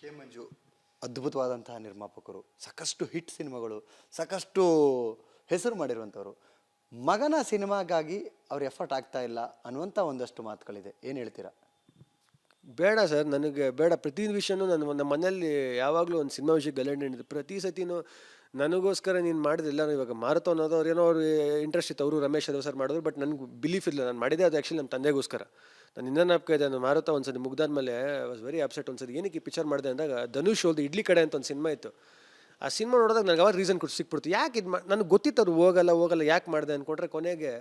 K ಮಂಜು ಅದ್ಭುತವಾದಂತಹ ನಿರ್ಮಾಪಕರು, ಸಾಕಷ್ಟು ಹಿಟ್ ಸಿನಿಮಾಗಳು, ಸಾಕಷ್ಟು ಹೆಸರು ಮಾಡಿರುವಂಥವ್ರು. ಮಗನ ಸಿನಿಮಾಗಾಗಿ ಅವ್ರು ಎಫರ್ಟ್ ಆಗ್ತಾ ಇಲ್ಲ ಅನ್ನುವಂಥ ಒಂದಷ್ಟು ಮಾತುಗಳಿದೆ, ಏನು ಹೇಳ್ತೀರಾ? ಬೇಡ ಸರ್, ನನಗೆ ಬೇಡ. ಪ್ರತಿ ವಿಷಯನೂ ನಮ್ಮ ಮನೆಯಲ್ಲಿ ಯಾವಾಗಲೂ ಒಂದು ಸಿನಿಮಾ ವಿಷಯ ಗಲಾಟೆ ನಡೆದು ಪ್ರತಿ ಸತಿನೂ ನನಗೋಸ್ಕರ ನೀನು ಮಾಡಿದ್ರಿಲ್ಲ. ಇವಾಗ ಮಾರುತೋ ಅನ್ನೋದು ಅವ್ರು ಏನೋ ಅವ್ರು ಇಂಟ್ರೆಸ್ಟ್ ಇತ್ತು, ಅವರು ರಮೇಶ್ ಯಾದವ್ ಸರ್ ಮಾಡಿದ್ರು. ಬಟ್ ನನಗೆ ಬಿಲೀಫ್ ಇಲ್ಲ, ನಾನು ಮಾಡಿದೆ ಅದು ಆ್ಯಕ್ಚುಲಿ ನಮ್ಮ ತಂದೆಗೋಸ್ಕರ. ನಾನು ಇನ್ನೂ ನಾಪ್ಕ ಇದೆ, ನಾನು ಮಾರುತ ಒಂದ್ಸತಿ ಮುಗ್ದಾದ್ಮೇಲೆ ವಾಸ್ ವೆರಿ ಅಪ್ಸೆಟ್. ಒಂದ್ಸತಿ ಏನಕ್ಕೆ ಈ ಪಿಕ್ಚರ್ ಮಾಡಿದೆ ಅಂದಾಗ ಧನುಷ್ ಅವ್ರದ್ದು ಇಡ್ಲಿ ಕಡೆ ಅಂತ ಒಂದು ಸಿನಿಮಾ ಇತ್ತು. ಆ ಸಿನಿಮಾ ನೋಡಿದಾಗ ನನಗೆ ಅವಾಗ ರೀಸನ್ ಕೊಟ್ಟು ಸಿಕ್ಬಿಡ್ತು, ಯಾಕೆ ಇದು ನನಗೆ ಗೊತ್ತಿತ್ತು ಅವ್ರು ಹೋಗಲ್ಲ ಯಾಕೆ ಮಾಡಿದೆ ಅಂದ್ಕೊಂಡ್ರೆ ಕೊನೆಗೆ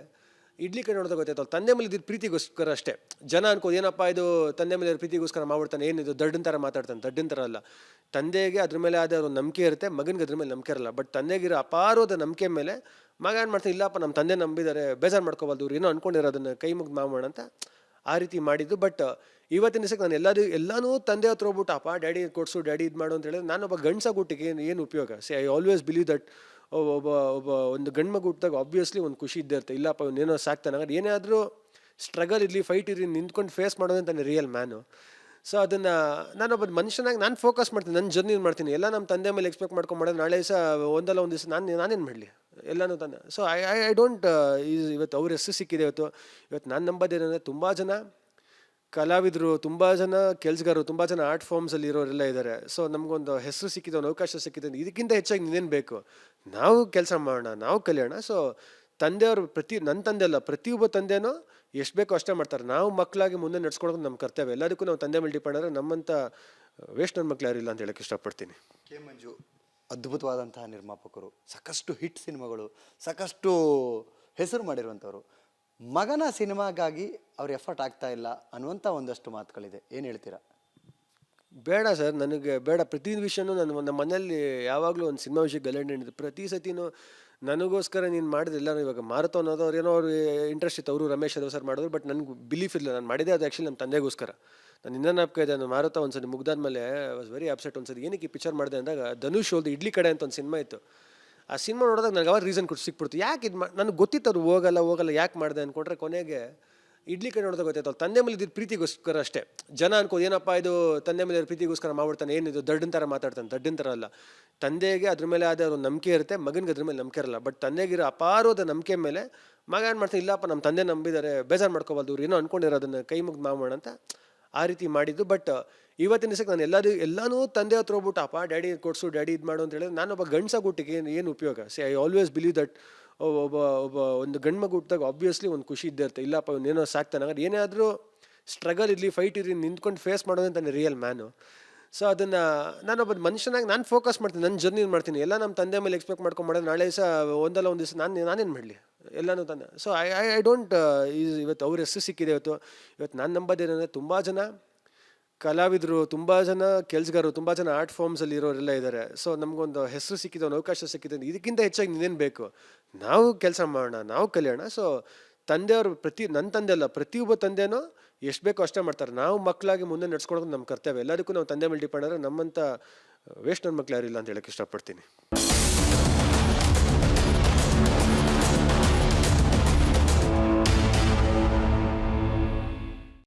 ಇಡ್ಲಿ ಕಡೆ ನೋಡಿದಾಗ ಗೊತ್ತಾಯ್ತು ಅವ್ರು ತಂದೆ ಮೇಲೆ ಇದ್ದಿದ್ದು ಪ್ರೀತಿಗೋಸ್ಕರ ಅಷ್ಟೇ. ಜನ ಅನ್ಕೋದು ಏನಪ್ಪ ಇದು ತಂದೆ ಮೇಲೆ ಪ್ರೀತಿಗೋಸ್ಕರ ಮಾಡ್ಬಿಡ್ತಾನೆ, ಏನಿದು ದಡ್ಡನ ಥರ ಮಾತಾಡ್ತಾನೆ. ದಡ್ಡನ ಥರ ಅಲ್ಲ, ತಂದೆಗೆ ಅದ್ರ ಮೇಲೆ ಆದ ಒಂದು ನಂಬಿಕೆ ಇರುತ್ತೆ, ಮಗನಿಗೆ ಅದ್ರ ಮೇಲೆ ನಂಬಿಕೆ ಇರಲ್ಲ. ಬಟ್ ತಂದೆಗಿರೋ ಅಪಾರವಾದ ನಂಬಿಕೆ ಮೇಲೆ ಮಗ ಏನು ಮಾಡ್ತಾನೆ, ಇಲ್ಲಪ್ಪ ನಮ್ಮ ತಂದೆ ನಂಬಿದ್ದಾರೆ, ಬೇಜಾರು ಮಾಡ್ಕೋಬಾರ್ದು, ಇವ್ರು ಏನೋ ಅನ್ಕೊಂಡಿರೋದನ್ನು ಕೈ ಮುಗ್ದು ಮಾಡೋಣ ಅಂತ ಆ ರೀತಿ ಮಾಡಿದ್ದು. ಬಟ್ ಇವತ್ತಿನ ದಿವಸಕ್ಕೆ ನಾನು ಎಲ್ಲನೂ ತಂದೆ ಹತ್ರ ಹೋಗ್ಬಿಟ್ಟು ಅಪ್ಪ ಡ್ಯಾಡಿ ಕೊಡ್ಸು, ಡ್ಯಾಡಿ ಇದು ಮಾಡು ಅಂತ ಹೇಳಿದ್ರೆ ನಾನೊಬ್ಬ ಗಂಡ್ಸಾಗುಟ್ಟಿಗೆ ಏನು ಉಪಯೋಗ? ಐ ಆಲ್ವೇಸ್ ಬಿಲೀವ್ ದಟ್ ಒಬ್ಬ ಒಂದು ಗಂಡು ಮಗು ಹುಟ್ಟಿದಾಗ ಆಬ್ವಿಯಸ್ಲಿ ಒಂದು ಖುಷಿ ಇದ್ದೇ ಇರುತ್ತೆ. ಇಲ್ಲಪ್ಪ ಇವನೇನೋ ಸಾಕ್ತಾನೆ, ಹಾಗಾದ್ರೆ ಏನಾದರೂ ಸ್ಟ್ರಗಲ್ ಇರಲಿ, ಫೈಟ್ ಇರಲಿ, ನಿಂತ್ಕೊಂಡು ಫೇಸ್ ಮಾಡೋದಂತಾನೆ ರಿಯಲ್ ಮ್ಯಾನು. ಸೊ ಅದನ್ನು ನಾನೊಬ್ಬ ಮನುಷ್ಯನಾಗಿ ನಾನು ಫೋಕಸ್ ಮಾಡ್ತೀನಿ, ನನ್ನ ಜರ್ನಿ ಮಾಡ್ತೀನಿ. ಎಲ್ಲ ನಮ್ಮ ತಂದೆ ಮೇಲೆ ಎಕ್ಸ್ಪೆಕ್ಟ್ ಮಾಡ್ಕೊಂಡು ಮಾಡೋದು, ನಾಳೆ ದಿವಸ ಒಂದಲ್ಲ ಒಂದು ದಿವಸ ನಾನೇನು ಮಾಡಲಿ, ಎಲ್ಲನೂ ತಂದೆ. ಸೊ ಐ ಡೋಂಟ್ ಇವತ್ತು ಅವ್ರ ಹೆಸರು ಸಿಕ್ಕಿದೆ. ಇವತ್ತು ನಾನು ನಂಬೋದೇನೆಂದರೆ ತುಂಬ ಜನ ಕಲಾವಿದರು, ತುಂಬ ಜನ ಕೆಲಸಗಾರರು, ತುಂಬ ಜನ ಆರ್ಟ್ ಫಾರ್ಮ್ಸಲ್ಲಿ ಇರೋರೆಲ್ಲ ಇದ್ದಾರೆ. ಸೊ ನಮಗೊಂದು ಹೆಸರು ಸಿಕ್ಕಿದೆ, ಒಂದು ಅವಕಾಶ ಸಿಕ್ಕಿದೆ, ಇದಕ್ಕಿಂತ ಹೆಚ್ಚಾಗಿ ನೀನೇನು ಬೇಕು, ನಾವು ಕೆಲಸ ಮಾಡೋಣ, ನಾವು ಕಲಿಯೋಣ. ಸೊ ತಂದೆಯವರು ನನ್ನ ತಂದೆ ಅಲ್ಲ, ಪ್ರತಿಯೊಬ್ಬ ತಂದೆನೂ ಎಷ್ಟು ಬೇಕೋ ಅಷ್ಟೇ ಮಾಡ್ತಾರೆ. ನಾವು ಮಕ್ಕಳಾಗಿ ಮುಂದೆ ನಡ್ಸ್ಕೊಳೋದು ನಮ್ಮ ಕರ್ತವ್ಯ. ಎಲ್ಲದಕ್ಕೂ ನಾವು ತಂದೆ ಮೇಲೆ ಡಿಪೆಂಡ್ ಆದರೆ ನಮ್ಮಂಥ ವೇಸ್ಟ್ ನನ್ನ ಮಕ್ಳು ಯಾರಿಲ್ಲ ಅಂತ ಹೇಳಕ್ಕೆ ಇಷ್ಟಪಡ್ತೀನಿ. ಕೆ ಮಂಜು ಅದ್ಭುತವಾದಂತಹ ನಿರ್ಮಾಪಕರು, ಸಾಕಷ್ಟು ಹಿಟ್ ಸಿನಿಮಾಗಳು, ಸಾಕಷ್ಟು ಹೆಸರು ಮಾಡಿರುವಂಥವ್ರು. ಮಗನ ಸಿನಿಮಾಗಾಗಿ ಅವ್ರು ಎಫರ್ಟ್ ಆಗ್ತಾ ಇಲ್ಲ ಅನ್ನುವಂಥ ಒಂದಷ್ಟು ಮಾತುಗಳಿದೆ, ಏನು ಹೇಳ್ತೀರಾ? ಬೇಡ ಸರ್, ನನಗೆ ಬೇಡ. ಪ್ರತಿ ವಿಷಯನೂ ನಮ್ಮ ಮನೆಯಲ್ಲಿ ಯಾವಾಗಲೂ ಒಂದು ಸಿನಿಮಾ ವಿಷಯ ಗಲಾಟೆ ನಡೆದು ಪ್ರತಿ ಸತಿನೂ ನನಗೋಸ್ಕರ ನೀನು ಮಾಡಿದ್ರಿಲ್ಲ. ಇವಾಗ ಮಾರುತೋ ಅನ್ನೋದು ಅವ್ರು ಏನೋ ಅವ್ರು ಇಂಟ್ರೆಸ್ಟ್ ಇತ್ತು, ಅವರು ರಮೇಶ್ ಯಾದವ್ ಸರ್ ಮಾಡಿದ್ರು. ಬಟ್ ನನಗೆ ಬಿಲೀಫ್ ಇಲ್ಲ, ನಾನು ಮಾಡಿದೆ ಅದು ಆ್ಯಕ್ಚುಲಿ ನಮ್ಮ ತಂದೆಗೋಸ್ಕರ. ನಾನು ಇನ್ನೂ ನಾಪ್ಕ ಇದೆ, ನಾನು ಮಾರುತೋ ಒಂದ್ಸತಿ ಮುಗ್ದಾದ್ಮೇಲೆ ವಾಸ್ ವೆರಿ ಅಪ್ಸೆಟ್. ಒಂದ್ಸತಿ ಏನಕ್ಕೆ ಈ ಪಿಕ್ಚರ್ ಮಾಡಿದೆ ಅಂದಾಗ ಧನುಷ್ ಅವ್ರದ್ದು ಇಡ್ಲಿ ಕಡೆ ಅಂತ ಒಂದು ಸಿನಿಮಾ ಇತ್ತು. ಆ ಸಿನಿಮಾ ನೋಡಿದಾಗ ನನಗೆ ಅವಾಗ ರೀಸನ್ ಕೊಟ್ಟು ಸಿಕ್ಬಿಡ್ತು, ಯಾಕೆ ಇದು ನನಗೆ ಗೊತ್ತಿತ್ತು ಅವ್ರು ಹೋಗಲ್ಲ ಯಾಕೆ ಮಾಡಿದೆ ಅಂದ್ಕೊಂಡ್ರೆ ಕೊನೆಗೆ ಇಡ್ಲಿ ಕಡೆ ನೋಡಿದಾಗ ಗೊತ್ತಾಯ್ತು ಅವ್ರು ತಂದೆ ಮೇಲೆ ಇದ್ದಿದ್ದು ಪ್ರೀತಿಗೋಸ್ಕರ ಅಷ್ಟೇ. ಜನ ಅನ್ಕೋದು ಏನಪ್ಪ ಇದು ತಂದೆ ಮೇಲೆ ಪ್ರೀತಿಗೋಸ್ಕರ ಮಾಡ್ಬಿಡ್ತಾನೆ, ಏನಿದು ದಡ್ಡನ ಥರ ಮಾತಾಡ್ತಾನೆ. ದಡ್ಡನ ಥರ ಅಲ್ಲ, ತಂದೆಗೆ ಅದ್ರ ಮೇಲೆ ಆದ ಒಂದು ನಂಬಿಕೆ ಇರುತ್ತೆ, ಮಗನಿಗೆ ಅದ್ರ ಮೇಲೆ ನಂಬಿಕೆ ಇರಲ್ಲ. ಬಟ್ ತಂದೆಗಿರೋ ಅಪಾರವಾದ ನಂಬಿಕೆ ಮೇಲೆ ಮಗ ಏನು ಮಾಡ್ತಾನೆ, ಇಲ್ಲಪ್ಪ ನಮ್ಮ ತಂದೆ ನಂಬಿದ್ದಾರೆ, ಬೇಜಾರು ಮಾಡ್ಕೋಬಾರ್ದು, ಇವ್ರು ಏನೋ ಅನ್ಕೊಂಡಿರೋದನ್ನು ಕೈ ಮುಗ್ದು ಮಾಡೋಣ ಅಂತ ಆ ರೀತಿ ಮಾಡಿದ್ದು. ಬಟ್ ಇವತ್ತಿನ ದಿವಸಕ್ಕೆ ನಾನು ಎಲ್ಲನೂ ತಂದೆ ಹತ್ರ ಹೋಗ್ಬಿಟ್ಟು ಅಪ್ಪ ಡ್ಯಾಡಿ ಕೊಡ್ಸು, ಡ್ಯಾಡಿ ಇದು ಮಾಡು ಅಂತ ಹೇಳಿದ್ರೆ ನಾನೊಬ್ಬ ಗಂಡ್ಸಾಗುಟ್ಟಿಗೆ ಏನು ಉಪಯೋಗ? ಐ ಆಲ್ವೇಸ್ ಬಿಲೀವ್ ದಟ್ ಒಂದು ಗಂಡು ಮಗು ಹುಟ್ಟಿದಾಗ ಆಬ್ವಿಯಸ್ಲಿ ಒಂದು ಖುಷಿ ಇದ್ದೇ ಇರುತ್ತೆ. ಇಲ್ಲಪ್ಪ ಇವನೇನೋ ಸಾಕ್ತಾನೆ, ಹಾಗಾದ್ರೆ ಏನಾದರೂ ಸ್ಟ್ರಗಲ್ ಇರಲಿ, ಫೈಟ್ ಇರಲಿ, ನಿಂತ್ಕೊಂಡು ಫೇಸ್ ಮಾಡೋದಂತಾನೆ ರಿಯಲ್ ಮ್ಯಾನು. ಸೊ ಅದನ್ನು ನಾನೊಬ್ಬ ಮನುಷ್ಯನಾಗಿ ನಾನು ಫೋಕಸ್ ಮಾಡ್ತೀನಿ, ನನ್ನ ಜರ್ನಿ ಮಾಡ್ತೀನಿ. ಎಲ್ಲ ನಮ್ಮ ತಂದೆ ಮೇಲೆ ಎಕ್ಸ್ಪೆಕ್ಟ್ ಮಾಡ್ಕೊಂಡು ಮಾಡೋದು, ನಾಳೆ ದಿವಸ ಒಂದಲ್ಲ ಒಂದು ದಿವಸ ನಾನೇನು ಮಾಡಲಿ, ಎಲ್ಲನೂ ತಂದೆ. ಸೊ ಐ ಡೋಂಟ್ ಇವತ್ತು ಅವ್ರ ಹೆಸರು ಸಿಕ್ಕಿದೆ. ಇವತ್ತು ನಾನು ನಂಬೋದೇನೆಂದರೆ ತುಂಬ ಜನ ಕಲಾವಿದರು, ತುಂಬ ಜನ ಕೆಲಸಗಾರರು, ತುಂಬ ಜನ ಆರ್ಟ್ ಫಾರ್ಮ್ಸಲ್ಲಿ ಇರೋರೆಲ್ಲ ಇದ್ದಾರೆ. ಸೊ ನಮಗೊಂದು ಹೆಸರು ಸಿಕ್ಕಿದೆ, ಒಂದು ಅವಕಾಶ ಸಿಕ್ಕಿದೆ, ಇದಕ್ಕಿಂತ ಹೆಚ್ಚಾಗಿ ನೀನೇನು ಬೇಕು, ನಾವು ಕೆಲಸ ಮಾಡೋಣ, ನಾವು ಕಲಿಯೋಣ. ಸೊ ತಂದೆಯವರು ನನ್ನ ತಂದೆ ಅಲ್ಲ, ಪ್ರತಿಯೊಬ್ಬ ತಂದೆನೂ ಎಷ್ಟು ಬೇಕೋ ಅಷ್ಟೇ ಮಾಡ್ತಾರೆ. ನಾವು ಮಕ್ಕಳಾಗಿ ಮುಂದೆ ನಡ್ಸ್ಕೊಳೋದು ನಮ್ಮ ಕರ್ತವ್ಯ. ಎಲ್ಲದಕ್ಕೂ ನಾವು ತಂದೆ ಮೇಲೆ ಡಿಪೆಂಡ್ ಆದರೆ ನಮ್ಮಂಥ ವೇಸ್ಟ್ ನನ್ನ ಮಕ್ಳು ಯಾರಿಲ್ಲ ಅಂತ ಹೇಳಕ್ಕೆ ಇಷ್ಟಪಡ್ತೀನಿ.